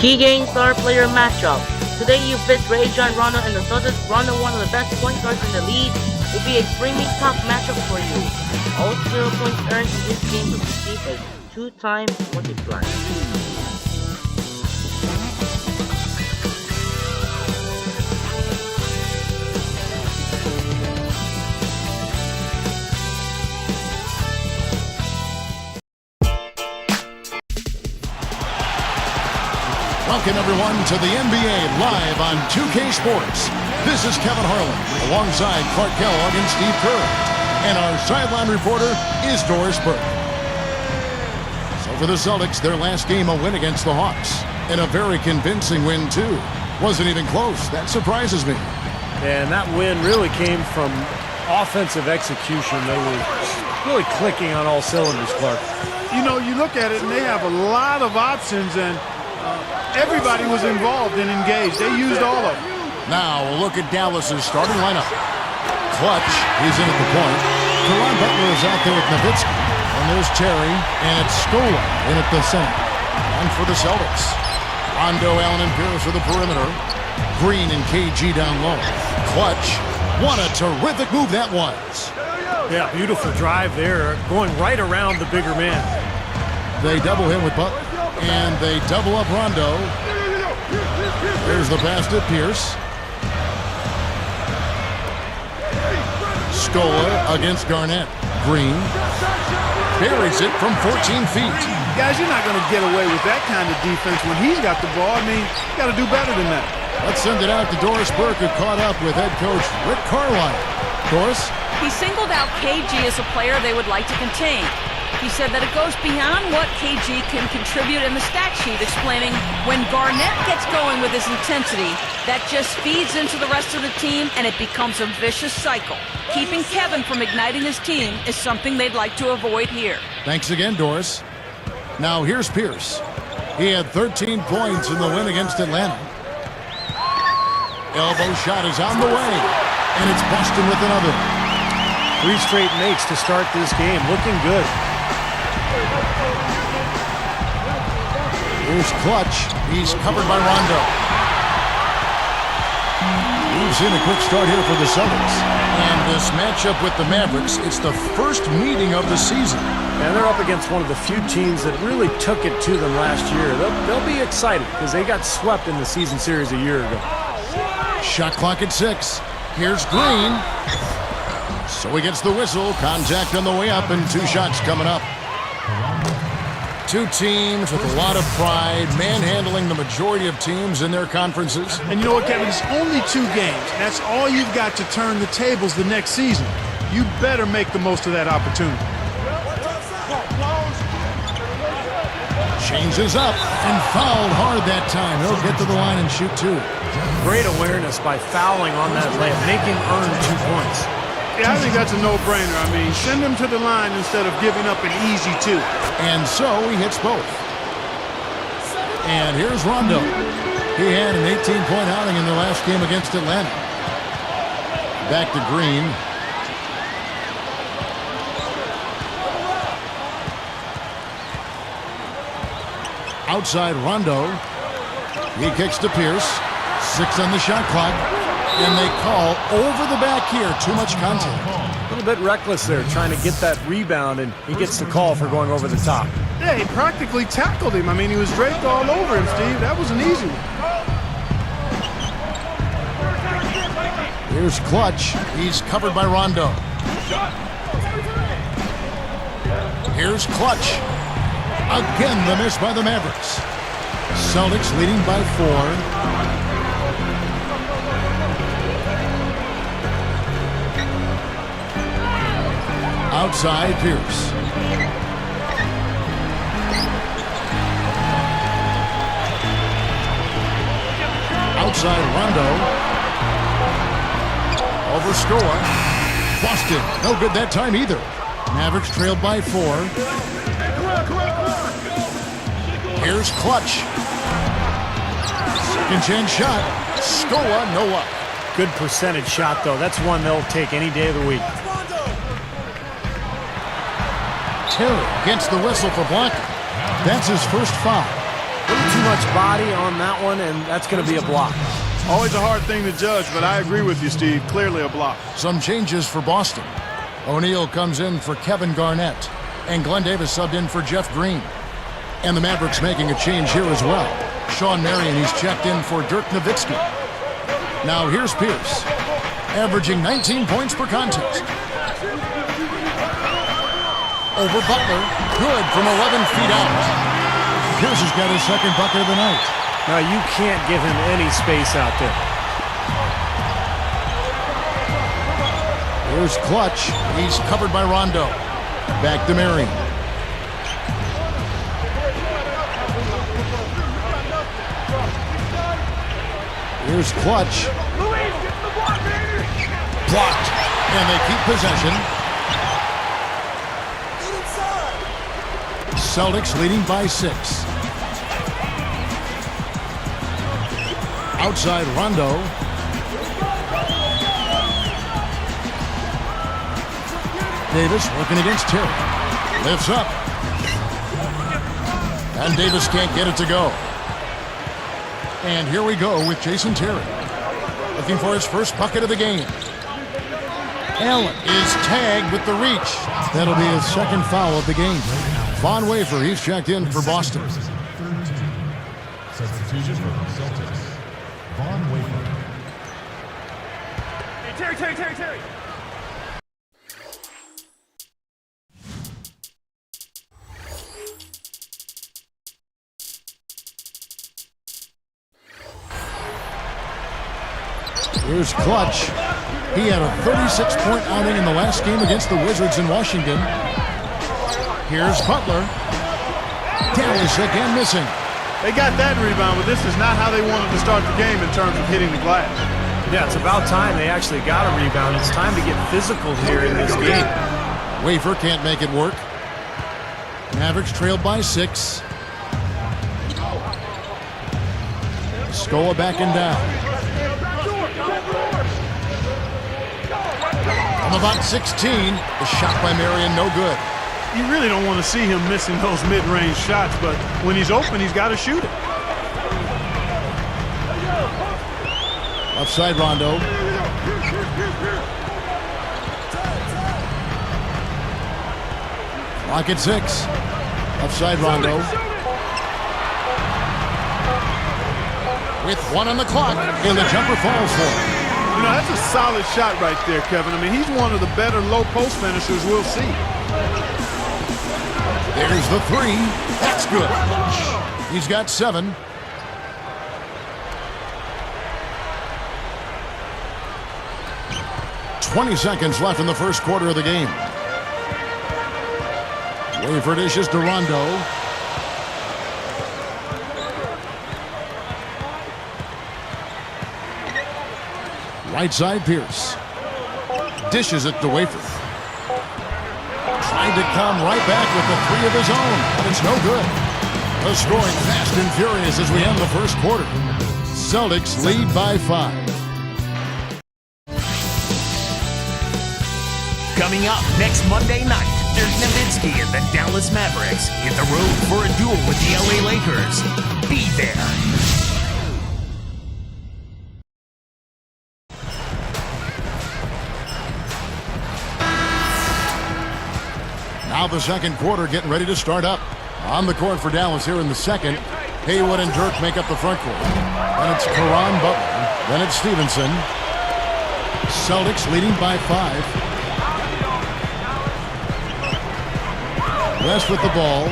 Key game star player matchup. Today you face Rajon Rondo and the Celtics. Rondo, one of the best point guards in the league, will be extremely tough matchup for you. All 0 points earned in this game will receive a 2-time multiplier. Welcome, everyone, to the NBA live on 2K Sports. This is Kevin Harlan, alongside Clark Kellogg and Steve Kerr. And our sideline reporter is Doris Burke. So for the Celtics, their last game, a win against the Hawks. And a very convincing win, too. Wasn't even close. That surprises me. And that win really came from offensive execution. They were really clicking on all cylinders, Clark. You know, you look at it, and they have a lot of options, and Everybody was involved and engaged. They used all of them. Now we'll look at Dallas's starting lineup. Clutch, he's in at the point. Karan Butler is out there with Nowitzki. And there's Terry, and it's Scola in at the center. And for the Celtics, Rondo, Allen, and Pierce for the perimeter. Green and KG down low. Clutch, what a terrific move that was. Yeah, beautiful drive there, going right around the bigger man. They double him with Butler, and they double up Rondo. There's the pass to Pierce. Scola against Garnett. Green buries it from 14 feet. Guys, you're not going to get away with that kind of defense when he's got the ball. I mean, you got to do better than that. Let's send it out to Doris Burke, who caught up with head coach Rick Carlisle. Doris? He singled out KG as a player they would like to contain. He said that it goes beyond what KG can contribute in the stat sheet, explaining when Garnett gets going with his intensity, that just feeds into the rest of the team and it becomes a vicious cycle. Keeping Kevin from igniting his team is something they'd like to avoid here. Thanks again, Doris. Now here's Pierce. He had 13 points in the win against Atlanta. Elbow shot is on the way, and it's Boston with another. 3 straight makes to start this game. Looking good. Here's Clutch. He's covered by Rondo. We've seen a quick start here for the Celtics. And this matchup with the Mavericks, it's the first meeting of the season. And they're up against one of the few teams that really took it to them last year. They'll be excited because they got swept in the season series a year ago. Shot clock at 6. Here's Green. So he gets the whistle. Contact on the way up and 2 shots coming up. 2 teams with a lot of pride, manhandling the majority of teams in their conferences. And you know what, Kevin? It's only 2 games. That's all you've got to turn the tables the next season. You better make the most of that opportunity. Changes up and fouled hard that time. He'll get to the line and shoot 2. Great awareness by fouling on that layup, making earn 2 points. Yeah, I think that's a no-brainer. I mean, send him to the line instead of giving up an easy 2. And so he hits both. And here's Rondo. He had an 18-point outing in their last game against Atlanta. Back to Green. Outside Rondo. He kicks to Pierce. 6 on the shot clock. And they call over the back here. Too much contact. A little bit reckless there, trying to get that rebound, and he gets the call for going over the top. Yeah, he practically tackled him. I mean, he was draped all over him, Steve. That was an easy one. Here's Clutch. He's covered by Rondo. Here's Clutch. Again, the miss by the Mavericks. Celtics leading by 4. Outside Pierce. Outside Rondo. Over Scola. Boston. No good that time either. Mavericks trailed by 4. Here's Clutch. Second chance shot. Scola, no luck. Good percentage shot, though. That's one they'll take any day of the week. Terry gets the whistle for blocking. That's his first foul. A little too much body on that one, and that's going to be a block. Always a hard thing to judge, but I agree with you, Steve. Clearly a block. Some changes for Boston. O'Neal comes in for Kevin Garnett, and Glenn Davis subbed in for Jeff Green. And the Mavericks making a change here as well. Sean Marion, he's checked in for Dirk Nowitzki. Now here's Pierce, averaging 19 points per contest. Over Butler, good from 11 feet out. Pierce has got his second bucket of the night. Now you can't give him any space out there. Here's Clutch. He's covered by Rondo. Back to Marion. Here's Clutch. Blocked. And they keep possession. Celtics leading by 6. Outside Rondo. Davis working against Terry. Lifts up. And Davis can't get it to go. And here we go with Jason Terry. Looking for his first bucket of the game. Allen is tagged with the reach. That'll be his second foul of the game. Von Wafer, he's checked in for Boston. Substitution for the Celtics. Von Wafer. Hey, Terry. Here's Clutch. He had a 36-point outing in the last game against the Wizards in Washington. Here's Butler. Dallas again missing. They got that rebound, but this is not how they wanted to start the game in terms of hitting the glass. Yeah, it's about time they actually got a rebound. It's time to get physical here in this game. Wafer can't make it work. Mavericks trailed by 6. Scola backing down. From about 16, the shot by Marion no good. You really don't want to see him missing those mid-range shots, but when he's open, he's got to shoot it. Offside Rondo. Clock at 6. Offside Rondo. With 1 on the clock, and the jumper falls for him. You know, that's a solid shot right there, Kevin. I mean, he's one of the better low-post finishers we'll see. There's the 3. That's good. He's got 7. "20 seconds left in the first quarter of the game. Wafer dishes to Rondo. Right side Pierce. Dishes it to Wafer. Tried to come right back with the 3 of his own, but it's no good. The scoring fast and furious as we end the first quarter. Celtics lead by 5. Coming up next Monday night, there's Nowitzki and the Dallas Mavericks hit the road for a duel with the LA Lakers. Be there. Now the second quarter getting ready to start up. On the court for Dallas here in the second. Haywood and Dirk make up the front court. Then it's Caron Butler. Then it's Stevenson. Celtics leading by 5. West with the ball.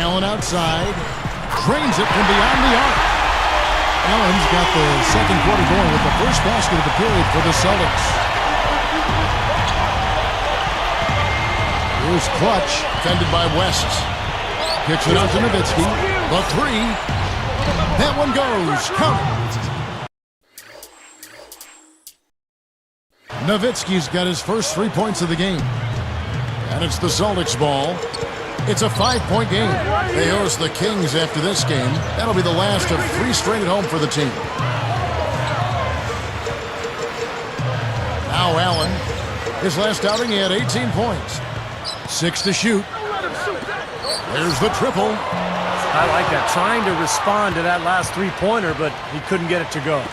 Allen outside. Drains it from beyond the arc. Allen's got the second quarter going with the first basket of the period for the Celtics. Here's Clutch, defended by West. Kicks it out to Nowitzki. The 3. That one goes. Count it. Nowitzki's got his first 3 points of the game. And it's the Celtics ball. It's a 5-point game. They host the Kings after this game. That'll be the last of 3 straight at home for the team. Now Allen. His last outing, he had 18 points. 6 to shoot. There's the triple. I like that. Trying to respond to that last 3-pointer, but he couldn't get it to go.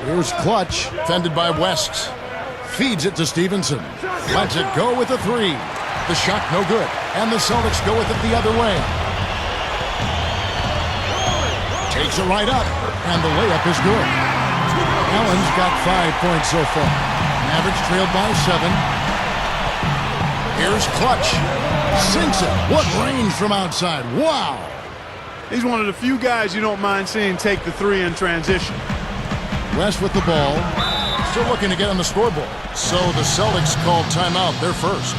Here's Clutch, fended by West. Feeds it to Stevenson. Lets it go with a 3. The shot no good. And the Celtics go with it the other way. Takes it right up. And the layup is good. Allen's got 5 points so far. Mavericks trailed by 7. Here's Clutch. Sinks it. What range from outside. Wow. He's one of the few guys you don't mind seeing take the 3 in transition. West with the ball. Still looking to get on the scoreboard. So the Celtics called timeout. They're first.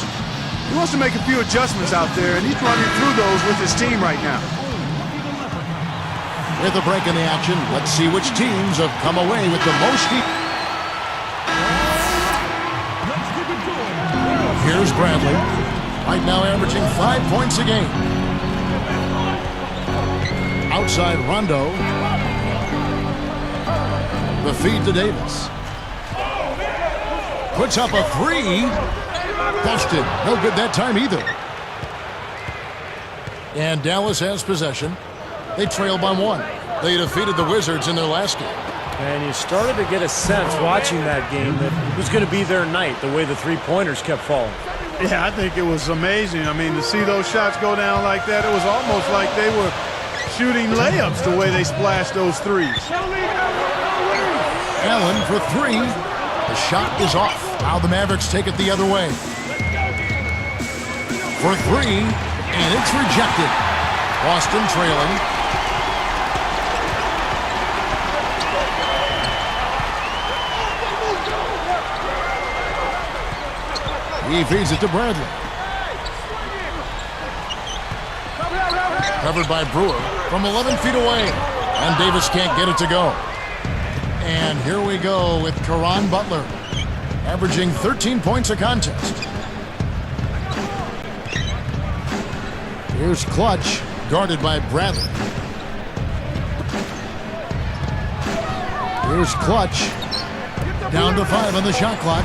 He wants to make a few adjustments out there, and he's running through those with his team right now. With a break in the action, let's see which teams have come away with the most heat. Here's Bradley. Right now averaging 5 points a game. Outside Rondo. The feed to Davis. Puts up a three. Busted. No good that time either. And Dallas has possession. They trail by 1. They defeated the Wizards in their last game. And you started to get a sense watching that game that it was going to be their night, the way the three-pointers kept falling. Yeah, I think it was amazing. I mean, to see those shots go down like that, it was almost like they were shooting layups the way they splashed those threes. Allen for 3. The shot is off. Now the Mavericks take it the other way. For 3, and it's rejected. Boston trailing. He feeds it to Bradley. Covered by Brewer from 11 feet away. And Davis can't get it to go. And here we go with Caron Butler, averaging 13 points a contest. Here's Clutch, guarded by Bradley. Here's Clutch, down to 5 on the shot clock.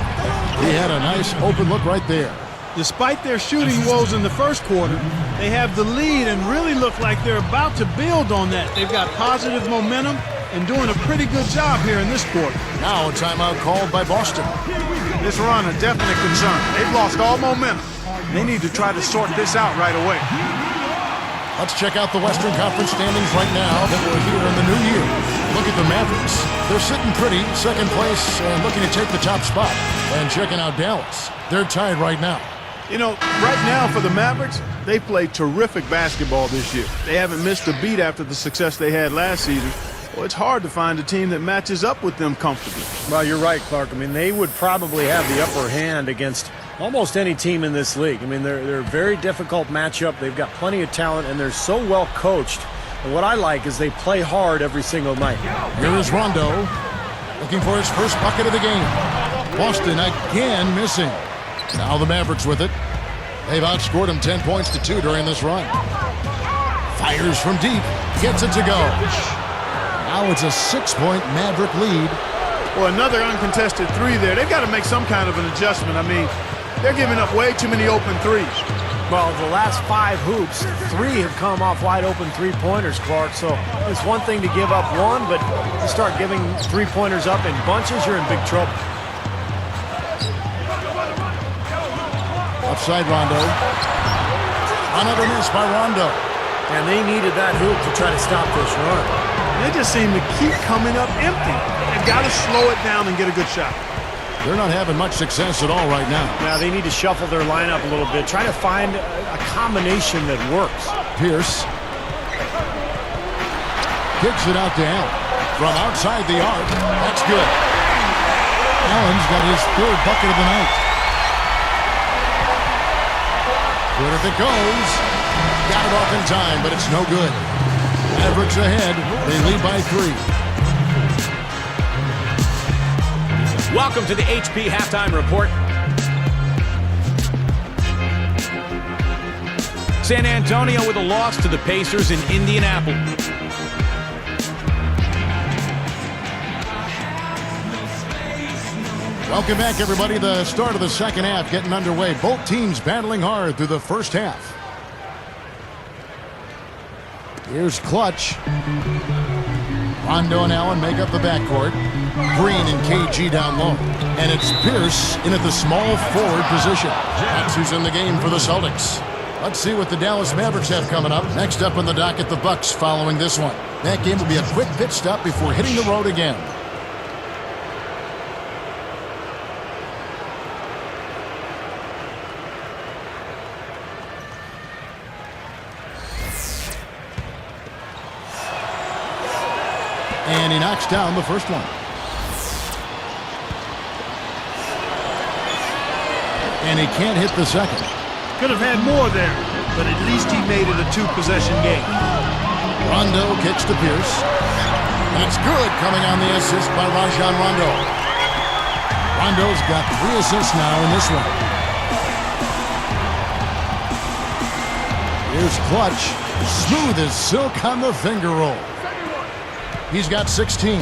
He had a nice open look right there. Despite their shooting woes in the first quarter, they have the lead and really look like they're about to build on that. They've got positive momentum and doing a pretty good job here in this quarter. Now a timeout called by Boston. This run a definite concern. They've lost all momentum. They need to try to sort this out right away. Let's check out the Western Conference standings right now that we're here in the new year. Look at the Mavericks. They're sitting pretty, second place, and looking to take the top spot. And checking out Dallas. They're tied right now. You know, right now for the Mavericks, they played terrific basketball this year. They haven't missed a beat after the success they had last season. Well, it's hard to find a team that matches up with them comfortably. Well, you're right, Clark. I mean, they would probably have the upper hand against almost any team in this league. I mean, they're a very difficult matchup. They've got plenty of talent, and they're so well coached. And what I like is they play hard every single night. Here is Rondo, looking for his first bucket of the game. Boston again missing. Now the Mavericks with it. They've outscored them 10 points to 2 during this run. Fires from deep, gets it to go. Now it's a 6-point Maverick lead. Well, another uncontested three there. They've got to make some kind of an adjustment. I mean, they're giving up way too many open threes. Well, the last 5 hoops, 3 have come off wide open three-pointers, Clark. So it's one thing to give up one, but you start giving three-pointers up in bunches, you're in big trouble. Outside Rondo. Another miss by Rondo. And they needed that hoop to try to stop this run. They just seem to keep coming up empty. They've got to slow it down and get a good shot. They're not having much success at all right now. Now they need to shuffle their lineup a little bit. Try to find a combination that works. Pierce kicks it out to Allen. From outside the arc. That's good. Allen's got his 3rd bucket of the night. Good if it goes. Got it off in time, but it's no good. Mavericks ahead. They lead by 3. Welcome to the HP Halftime Report. San Antonio with a loss to the Pacers in Indianapolis. Welcome back, everybody. The start of the second half getting underway. Both teams battling hard through the first half. Here's Clutch. Rondo and Allen make up the backcourt. Green and KG down low. And it's Pierce in at the small forward position. That's who's in the game for the Celtics. Let's see what the Dallas Mavericks have coming up. Next up on the docket, the Bucks following this one. That game will be a quick pit stop before hitting the road again. And he knocks down the first one. And he can't hit the second. Could have had more there, but at least he made it a 2-possession game. Rondo kicks to Pierce. That's good, coming on the assist by Rajon Rondo. Rondo's got 3 assists now in this one. Here's Clutch. Smooth as silk on the finger roll. He's got 16.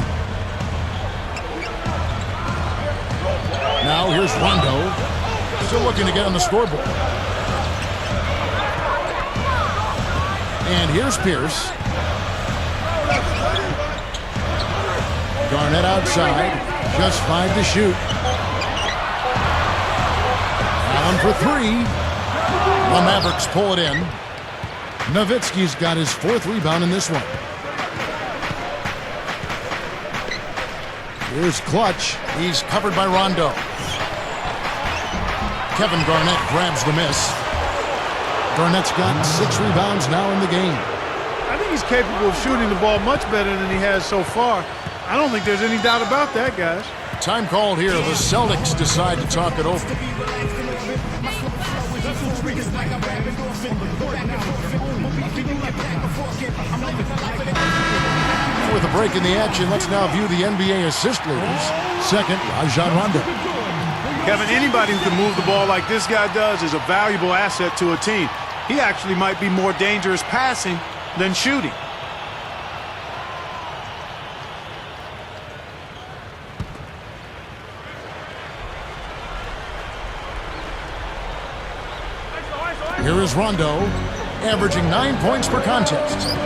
Now here's Rondo. Still looking to get on the scoreboard. And here's Pierce. Garnett outside. Just 5 to shoot. Allen for 3. The Mavericks pull it in. Nowitzki's got his 4th rebound in this one. Here's Clutch. He's covered by Rondo. Kevin Garnett grabs the miss. Garnett's got 6 rebounds now in the game. I think he's capable of shooting the ball much better than he has so far. I don't think there's any doubt about that, guys. Time called here. The Celtics decide to talk it over. With a break in the action, let's now view the NBA assist leaders. Second, Rajon Rondo. Kevin, anybody who can move the ball like this guy does is a valuable asset to a team. He actually might be more dangerous passing than shooting. Here is Rondo, averaging 9 points per contest.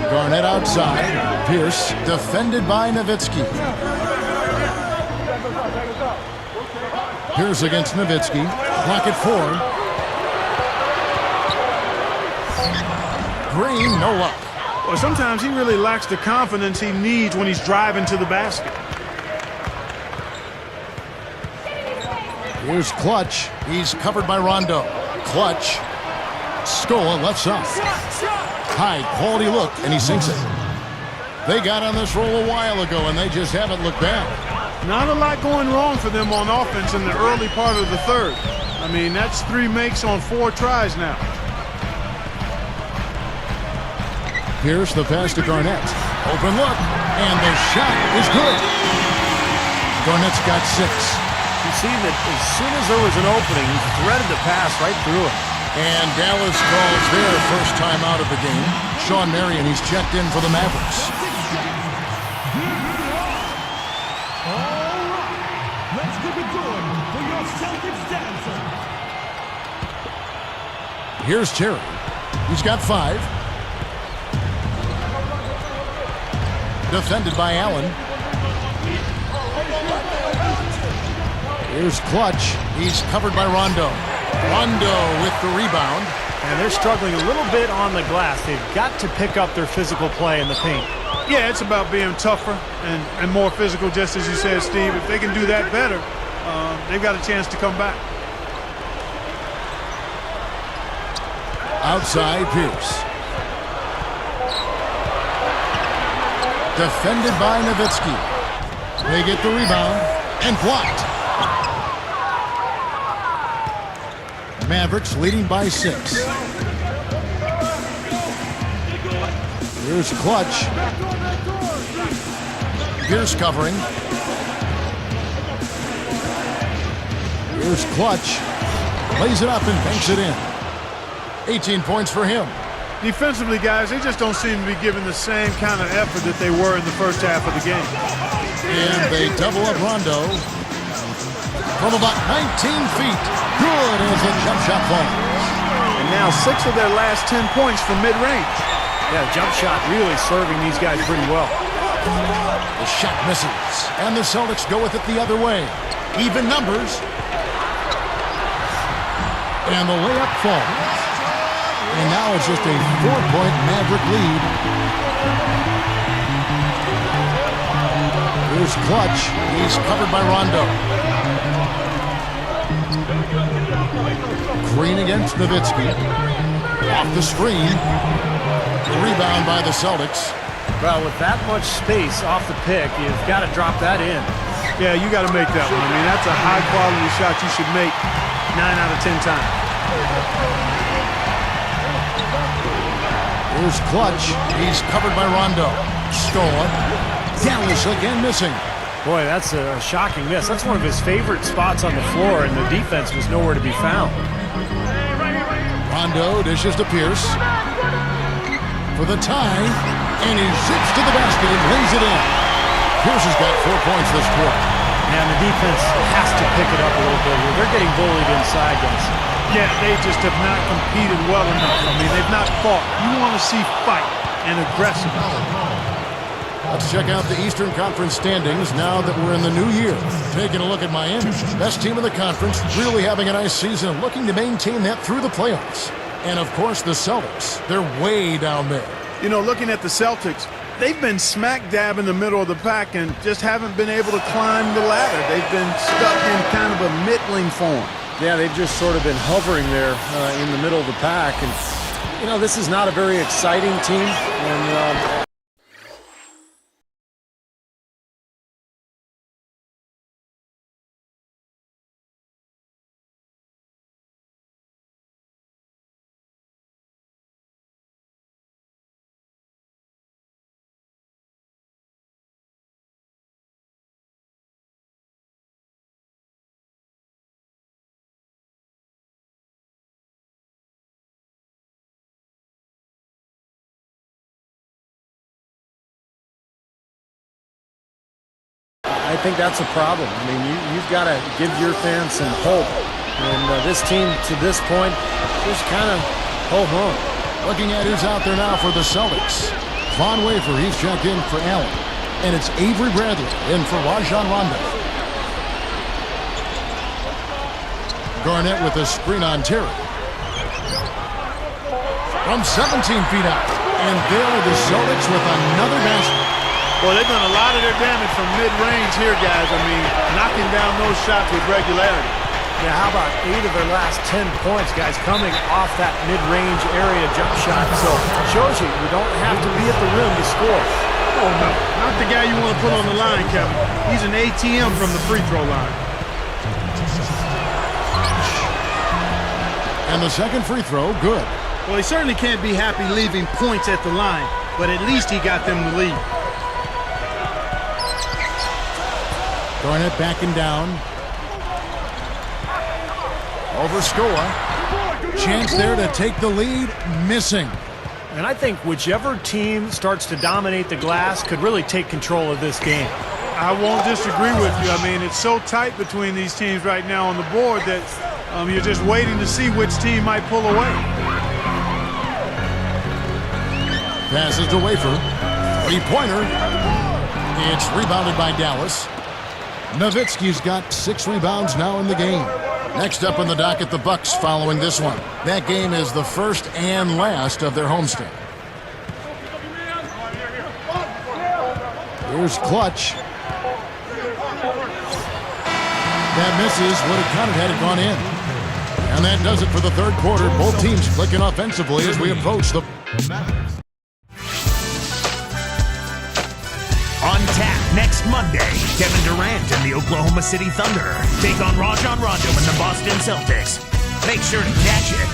Garnett outside. Pierce defended by Nowitzki. Pierce against Nowitzki. Clock at 4. Green, no luck. Well, sometimes he really lacks the confidence he needs when he's driving to the basket. Here's Clutch. He's covered by Rondo. Clutch. Scola left side. High quality look, and he sinks it. They got on this roll a while ago, and they just haven't looked back. Not a lot going wrong for them on offense in the early part of the third. I mean, that's 3 makes on 4 tries now. Pierce the pass to Garnett. Open look, and the shot is good. Garnett's got 6. You see that as soon as there was an opening, he threaded the pass right through it. And Dallas calls their first time out of the game. Sean Marion, he's checked in for the Mavericks. Let's keep it going for your Celtics dancer. Here's Terry. He's got 5. Defended by Allen. Here's Clutch. He's covered by Rondo. Rondo with the rebound. And they're struggling a little bit on the glass. They've got to pick up their physical play in the paint. Yeah, it's about being tougher and more physical, just as you said, Steve. If they can do that better, they've got a chance to come back. Outside Pierce. Defended by Nowitzki. They get the rebound and blocked. Mavericks leading by 6. Here's Clutch. Pierce covering. Here's Clutch. Lays it up and banks it in. 18 points for him. Defensively, guys, they just don't seem to be giving the same kind of effort that they were in the first half of the game. And they double up Rondo from about 19 feet. Good as the jump shot falls. And now 6 of their last 10 points from mid-range. Yeah, jump shot really serving these guys pretty well. The shot misses, and the Celtics go with it the other way. Even numbers. And the layup falls. And now it's just a 4-point Maverick lead. Here's Clutch. He's covered by Rondo. Green against Nowitzki. Off the screen. The rebound by the Celtics. Well, with that much space off the pick, you've got to drop that in. Yeah, you got to make that one. I mean, that's a high-quality shot you should make 9 out of 10 times. Here's Clutch. He's covered by Rondo. Stolen. Dallas again missing. Boy, that's a shocking miss. That's one of his favorite spots on the floor, and the defense was nowhere to be found. Rondo dishes to Pierce for the tie, and he zips to the basket and lays it in. Pierce has got 4 points this quarter. And the defense has to pick it up a little bit here. They're getting bullied inside, guys. Yeah, they just have not competed well enough. I mean, they've not fought. You want to see fight and aggressive. Let's check out the Eastern Conference standings now that we're in the new year. Taking a look at Miami, best team in the conference, really having a nice season and looking to maintain that through the playoffs. And, of course, the Celtics. They're way down there. You know, looking at the Celtics, they've been smack dab in the middle of the pack and just haven't been able to climb the ladder. They've been stuck in kind of a middling form. Yeah, they've just sort of been hovering there in the middle of the pack. And, you know, this is not a very exciting team. And I think that's a problem. I mean, you've got to give your fans some hope. And this team, to this point, just kind of ho-hum. Looking at who's out there now for the Celtics. Von Wafer, he's checked in for Allen. And it's Avery Bradley in for Rajon Rondo. Garnett with a screen on Terry. From 17 feet out. And there are the Celtics with another basket. Well, they've done a lot of their damage from mid-range here, guys. I mean, knocking down those shots with regularity. Yeah, how about 8 of their last 10 points, guys, coming off that mid-range area jump shot. So it shows you don't have to be at the rim to score. Oh, no. Not the guy you want to put on the line, Kevin. He's an ATM from the free throw line. And the second free throw, good. Well, he certainly can't be happy leaving points at the line, but at least he got them the lead. Garnett backing down. Over Scoa. Chance there to take the lead. Missing. And I think whichever team starts to dominate the glass could really take control of this game. I won't disagree with you. I mean, it's so tight between these teams right now on the board that you're just waiting to see which team might pull away. Passes to Wafer. Three-pointer. It's rebounded by Dallas. Nowitzki's got 6 rebounds now in the game. Next up on the docket, the Bucks following this one. That game is the first and last of their homestand. Here's Clutch. That misses. Would have counted had it gone in. And that does it for the third quarter. Both teams clicking offensively as we approach the... On tap next Monday, Kevin Durant and the Oklahoma City Thunder take on Rajon Rondo and the Boston Celtics. Make sure to catch it.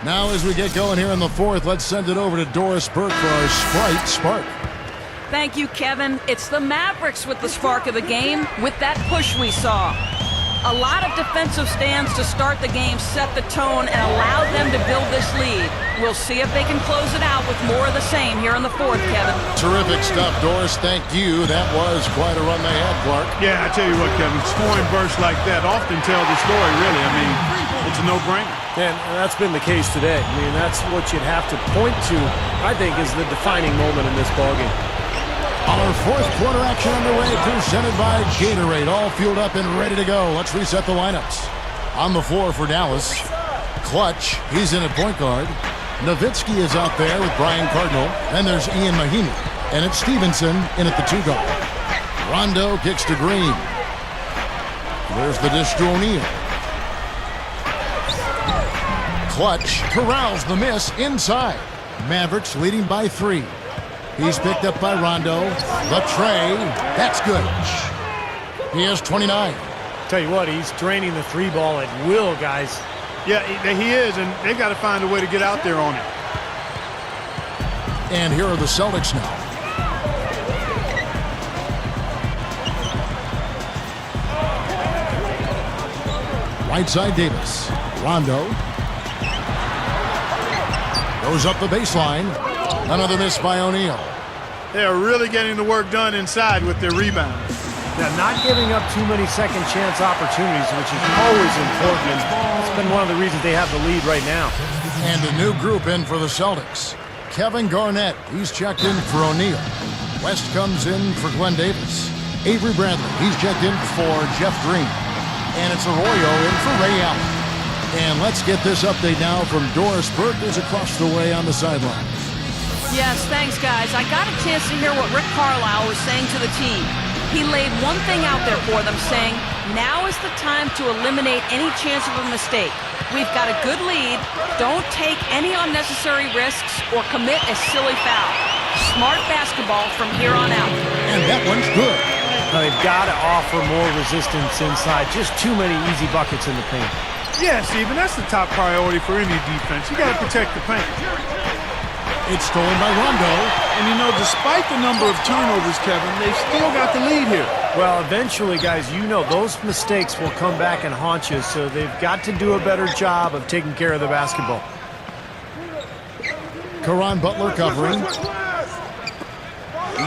Now as we get going here in the fourth, let's send it over to Doris Burke for our Sprite Spark. Thank you, Kevin. It's the Mavericks with the spark of the game with that push we saw. A lot of defensive stands to start the game set the tone and allowed them to build this lead. We'll see if they can close it out with more of the same here in the fourth, Kevin. Terrific stuff, Doris. Thank you. That was quite a run they had, Clark. Yeah, I tell you what, Kevin, scoring bursts like that often tell the story, really. I mean, it's a no-brainer. And that's been the case today. I mean, that's what you'd have to point to, I think, is the defining moment in this ballgame. Our fourth quarter action underway, presented by Gatorade. All fueled up and ready to go. Let's reset the lineups. On the floor for Dallas, Clutch, he's in at point guard. Nowitzki is out there with Brian Cardinal. And there's Ian Mahinmi. And it's Stevenson in at the 2 guard. Rondo kicks to Green. There's the dish to O'Neal. Clutch corrals the miss inside. Mavericks leading by 3. He's picked up by Rondo. The tray. That's good. He has 29. Tell you what, he's draining the 3 ball at will, guys. Yeah, he is, and they've got to find a way to get out there on it. And here are the Celtics now. Right side Davis. Rondo. Goes up the baseline. Another miss by O'Neal. They are really getting the work done inside with their rebounds. Now, not giving up too many second chance opportunities, which is always important. It's been one of the reasons they have the lead right now. And a new group in for the Celtics. Kevin Garnett, he's checked in for O'Neal. West comes in for Glenn Davis. Avery Bradley, he's checked in for Jeff Green. And it's Arroyo in for Ray Allen. And let's get this update now from Doris Burke, who's across the way on the sideline. Yes, thanks, guys. I got a chance to hear what Rick Carlisle was saying to the team. He laid one thing out there for them, saying, now is the time to eliminate any chance of a mistake. We've got a good lead. Don't take any unnecessary risks or commit a silly foul. Smart basketball from here on out. And that one's good. Now, they've got to offer more resistance inside. Just too many easy buckets in the paint. Yeah, Steven, that's the top priority for any defense. You got to protect the paint. It's stolen by Rondo. And you know, despite the number of turnovers, Kevin, they've still got the lead here. Well, eventually, guys, you know those mistakes will come back and haunt you, so they've got to do a better job of taking care of the basketball. Caron Butler covering.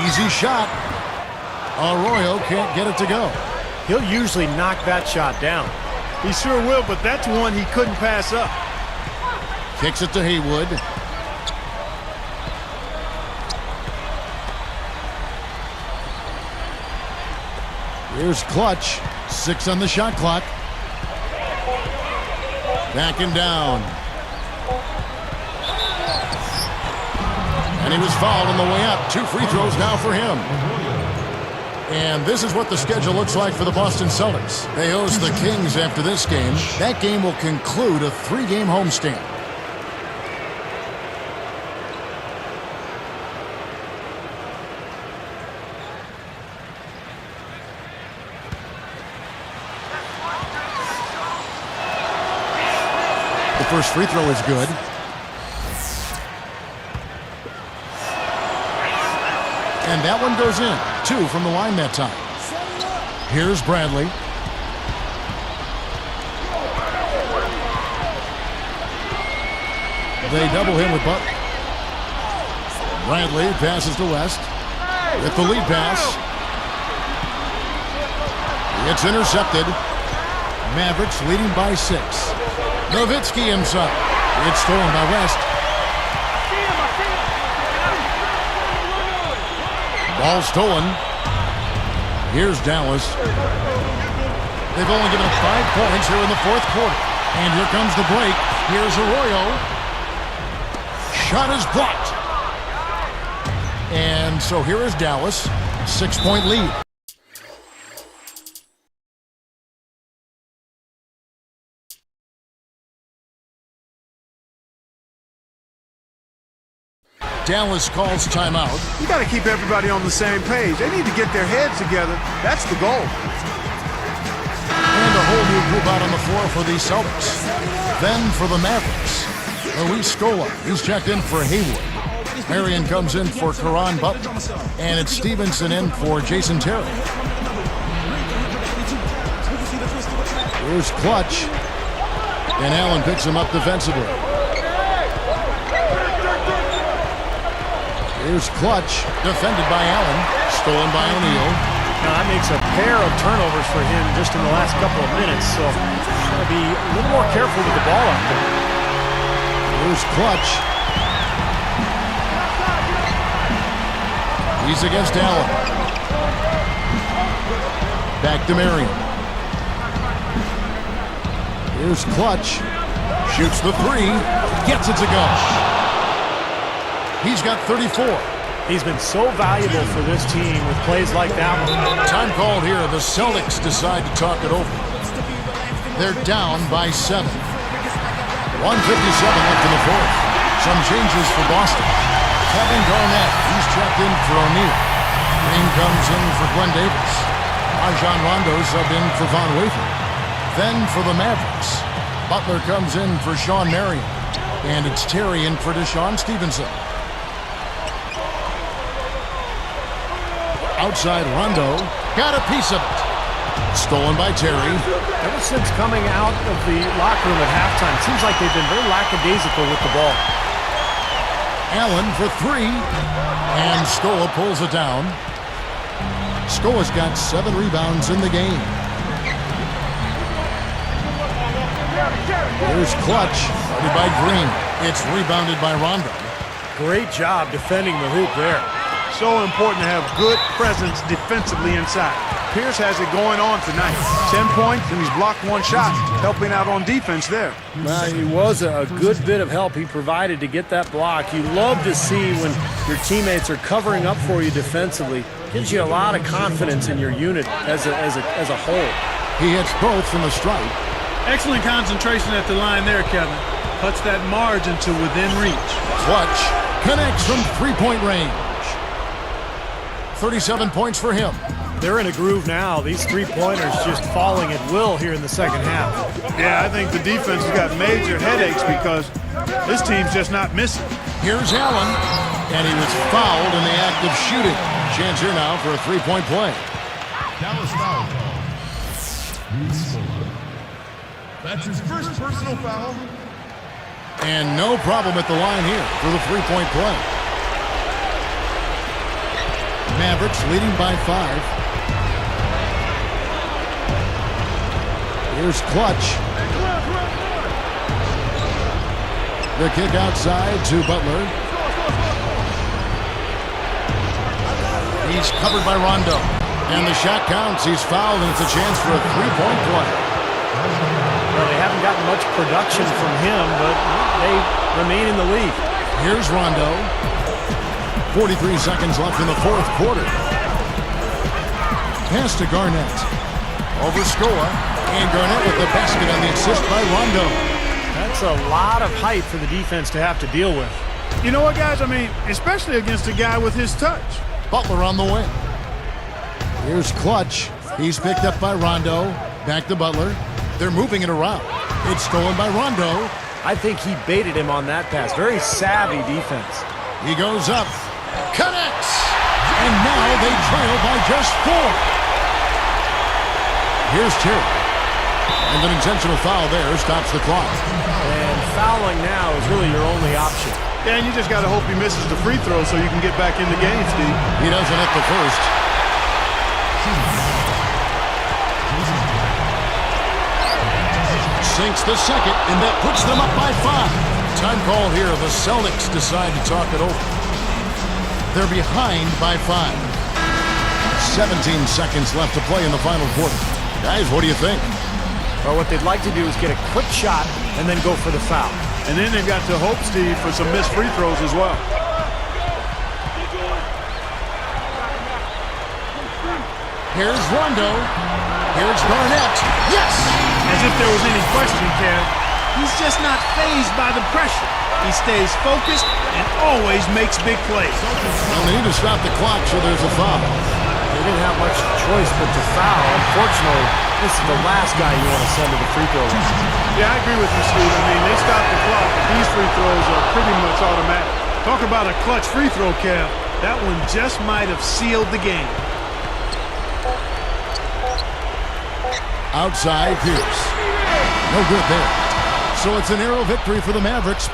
Easy shot. Arroyo can't get it to go. He'll usually knock that shot down. He sure will, but that's one he couldn't pass up. Kicks it to Haywood. Here's Clutch. 6 on the shot clock. Backing down. And he was fouled on the way up. 2 free throws now for him. And this is what the schedule looks like for the Boston Celtics. They host the Kings after this game. That game will conclude a 3-game homestand. The first free throw is good. And that one goes in. 2 from the line that time. Here's Bradley. They double him with Butler. Bradley passes to West. With the lead pass. It's intercepted. Mavericks leading by 6. Nowitzki inside. It's stolen by West. Ball stolen. Here's Dallas. They've only given up 5 points here in the 4th quarter. And here comes the break. Here's Arroyo. Shot is blocked. And so here is Dallas. 6-point lead. Dallas calls timeout. You got to keep everybody on the same page. They need to get their heads together. That's the goal. And a whole new group out on the floor for the Celtics. Then for the Mavericks, Luis Scola. He's checked in for Haywood. Marion comes in for Caron Butler. And it's Stevenson in for Jason Terry. Here's Clutch. And Allen picks him up defensively. Here's Clutch, defended by Allen, stolen by O'Neal. Now that makes a pair of turnovers for him just in the last couple of minutes, so got to be a little more careful with the ball out there. Here's Clutch. He's against Allen. Back to Marion. Here's Clutch. Shoots the 3, gets it to go. He's got 34. He's been so valuable for this team with plays like that one. Time called here. The Celtics decide to talk it over. They're down by 7. 1:57 left in the 4th. Some changes for Boston. Kevin Garnett, he's checked in for O'Neal. Green comes in for Glenn Davis. Rajon Rondo subbed in for Von Wafer. Then for the Mavericks, Butler comes in for Sean Marion. And it's Terry in for Deshaun Stevenson. Outside Rondo, got a piece of it. Stolen by Terry. Ever since coming out of the locker room at halftime, it seems like they've been very lackadaisical with the ball. Allen for three. And Scola pulls it down. Scola's got 7 rebounds in the game. Here's Clutch, guarded by Green. It's rebounded by Rondo. Great job defending the hoop there. So important to have good presence defensively inside. Pierce has it going on tonight. 10 points, and he's blocked 1 shot, helping out on defense there. Well, it was a good bit of help he provided to get that block. You love to see when your teammates are covering up for you defensively. Gives you a lot of confidence in your unit as a whole. He hits both from the stripe. Excellent concentration at the line there, Kevin. Cuts that margin to within reach. Clutch connects from three-point range. 37 points for him. They're in a groove now. These three-pointers just falling at will here in the second half. Yeah, I think the defense has got major headaches because this team's just not missing. Here's Allen, and he was fouled in the act of shooting. Chance here now for a three-point play. Dallas foul call. That's his first personal foul. And no problem at the line here for the three-point play. Mavericks leading by 5. Here's Clutch. The kick outside to Butler. He's covered by Rondo. And the shot counts. He's fouled, and it's a chance for a three-point play. Well, they haven't gotten much production from him, but they remain in the lead. Here's Rondo. 43 seconds left in the fourth quarter. Pass to Garnett. Over Scola. And Garnett with the basket on the assist by Rondo. That's a lot of height for the defense to have to deal with. You know what, guys? I mean, especially against a guy with his touch. Butler on the wing. Here's Clutch. He's picked up by Rondo. Back to Butler. They're moving it around. It's stolen by Rondo. I think he baited him on that pass. Very savvy defense. He goes up. Connects! And now they trail by just 4. Here's Terry. And an intentional foul there stops the clock. And fouling now is really your only option. Yeah, and you just got to hope he misses the free throw so you can get back in the game, Steve. He doesn't hit the first. Sinks the second, and that puts them up by 5. Time call here. The Celtics decide to talk it over. They're behind by 5. 17 seconds left to play in the final quarter. Guys, what do you think? Well, what they'd like to do is get a quick shot and then go for the foul. And then they've got to hope, Steve, for some missed free throws as well. Here's Rondo. Here's Garnett. Yes! As if there was any question, Kev. He's just not fazed by the pressure. He stays focused and always makes big plays. Well, they need to stop the clock, so there's a foul. They didn't have much choice but to foul. Unfortunately, this is the last guy you want to send to the free throw line. Yeah, I agree with you, Steve. I mean, they stopped the clock, but these free throws are pretty much automatic. Talk about a clutch free throw, Kev. That one just might have sealed the game. Outside Pierce. No good there. So it's a narrow victory for the Mavericks.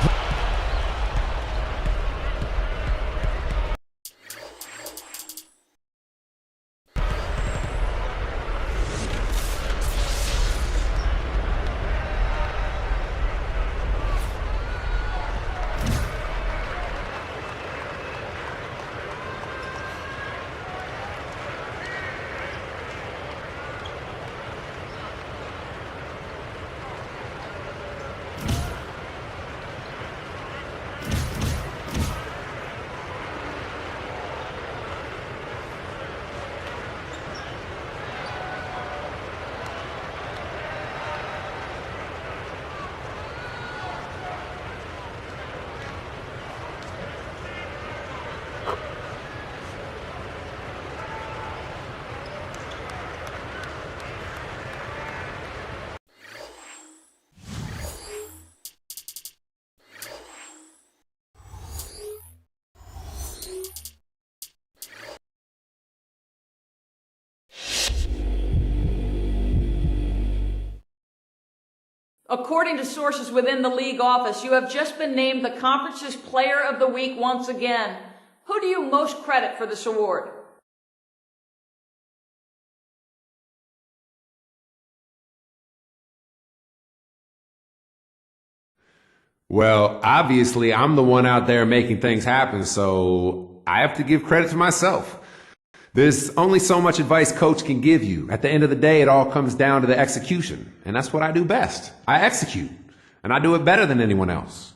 According to sources within the league office, you have just been named the conference's Player of the Week once again. Who do you most credit for this award? Well, obviously, I'm the one out there making things happen, so I have to give credit to myself. There's only so much advice coach can give you. At the end of the day, it all comes down to the execution, and that's what I do best. I execute, and I do it better than anyone else.